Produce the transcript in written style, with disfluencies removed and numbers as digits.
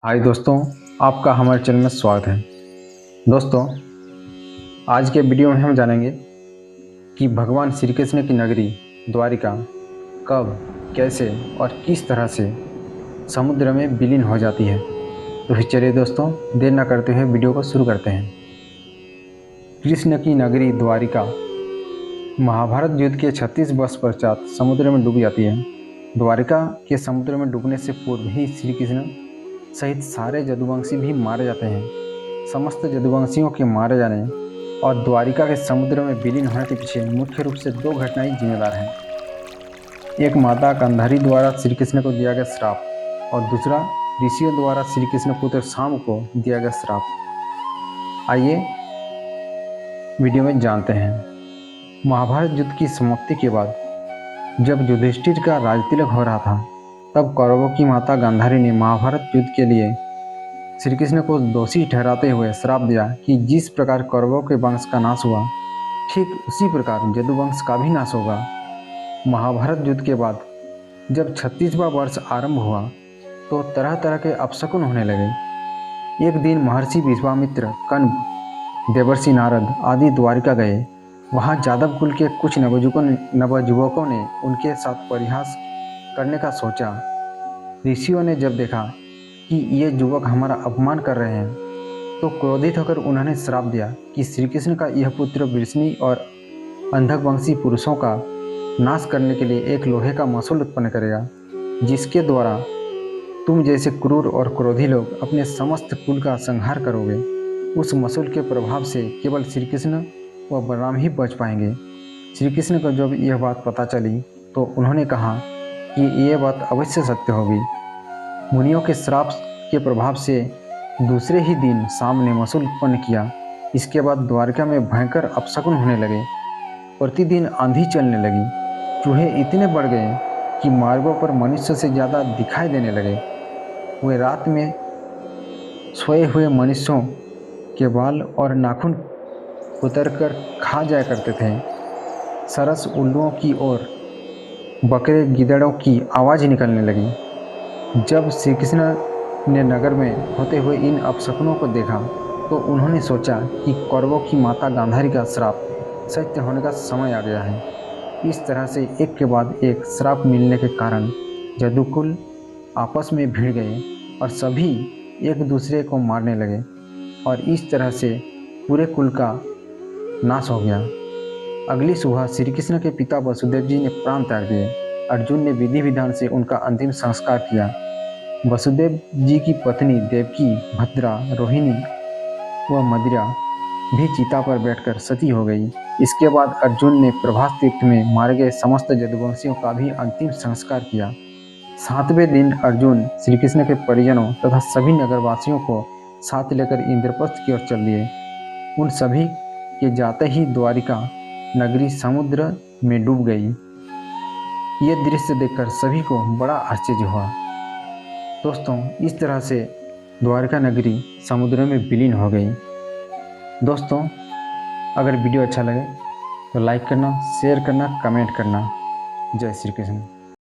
हाय दोस्तों, आपका हमारे चैनल में स्वागत है। दोस्तों, आज के वीडियो में हम जानेंगे कि भगवान श्री कृष्ण की नगरी द्वारिका कब, कैसे और किस तरह से समुद्र में विलीन हो जाती है। तो फिर चलिए दोस्तों, देर न करते हुए वीडियो को शुरू करते हैं। कृष्ण की नगरी द्वारिका महाभारत युद्ध के 36 वर्ष पश्चात समुद्र में डूब जाती है। द्वारिका के समुद्र में डूबने से पूर्व ही श्री कृष्ण सहित सारे जदुवंशी भी मारे जाते हैं। समस्त जदुवंशियों के मारे जाने और द्वारिका के समुद्र में विलीन होने के पीछे मुख्य रूप से दो घटनाएं जिम्मेदार हैं। एक माता गांधारी द्वारा श्री कृष्ण को दिया गया श्राप और दूसरा ऋषियों द्वारा श्री कृष्ण पुत्र शाम को दिया गया श्राप। आइए वीडियो में जानते हैं। महाभारत युद्ध की समाप्ति के बाद जब युधिष्ठिर का राजतिलक हो रहा था, तब कौरवों की माता गांधारी ने महाभारत युद्ध के लिए श्री कृष्ण को दोषी ठहराते हुए श्राप दिया कि जिस प्रकार कौरवों के वंश का नाश हुआ, ठीक उसी प्रकार यदुवंश का भी नाश होगा। महाभारत युद्ध के बाद जब 36वां वर्ष आरंभ हुआ तो तरह तरह के अपशकुन होने लगे। एक दिन महर्षि विश्वामित्र, कण्व, देवर्षि नारद आदि द्वारिका गए। वहाँ जादव कुल के कुछ नवयुवकों ने उनके साथ परिहास करने का सोचा। ऋषियों ने जब देखा कि ये युवक हमारा अपमान कर रहे हैं, तो क्रोधित होकर उन्होंने श्राप दिया कि श्री कृष्ण का यह पुत्र वृष्णि और अंधकवंशी पुरुषों का नाश करने के लिए एक लोहे का मसूल उत्पन्न करेगा, जिसके द्वारा तुम जैसे क्रूर और क्रोधी लोग अपने समस्त कुल का संहार करोगे। उस मसूल के प्रभाव से केवल श्री कृष्ण व बलराम ही बच पाएंगे। श्री कृष्ण को जब यह बात पता चली तो उन्होंने कहा कि यह बात अवश्य सत्य होगी। मुनियों के श्राप के प्रभाव से दूसरे ही दिन शाम ने मसूल उत्पन्न किया। इसके बाद द्वारिका में भयंकर अपशकुन होने लगे। प्रतिदिन आंधी चलने लगी। चूहे इतने बढ़ गए कि मार्गों पर मनुष्य से ज़्यादा दिखाई देने लगे। वे रात में सोए हुए मनुष्यों के बाल और नाखून कुतरकर खा जाया करते थे। सरस उल्लुओं की और बकरे गिदड़ों की आवाज़ निकलने लगी। जब श्री कृष्ण ने नगर में होते हुए इन अपशकुनों को देखा तो उन्होंने सोचा कि कौरवों की माता गांधारी का श्राप सत्य होने का समय आ गया है। इस तरह से एक के बाद एक श्राप मिलने के कारण यदुकुल आपस में भिड़ गए और सभी एक दूसरे को मारने लगे और इस तरह से पूरे कुल का नाश हो गया। अगली सुबह श्री कृष्ण के पिता वसुदेव जी ने प्राण त्याग दिए। अर्जुन ने विधि विधान से उनका अंतिम संस्कार किया। वसुदेव जी की पत्नी देवकी, भद्रा, रोहिणी व मदिरा भी चिता पर बैठकर सती हो गई। इसके बाद अर्जुन ने प्रभास तीर्थ में मारे गए समस्त यदुवंशियों का भी अंतिम संस्कार किया। 7वें दिन अर्जुन श्री कृष्ण के परिजनों तथा सभी नगरवासियों को साथ लेकर इंद्रप्रस्थ की ओर चल दिए। उन सभी के जाते ही द्वारिका नगरी समुद्र में डूब गई। ये दृश्य देखकर सभी को बड़ा आश्चर्य हुआ। दोस्तों, इस तरह से द्वारिका नगरी समुद्र में विलीन हो गई। दोस्तों, अगर वीडियो अच्छा लगे तो लाइक करना, शेयर करना, कमेंट करना। जय श्री कृष्ण।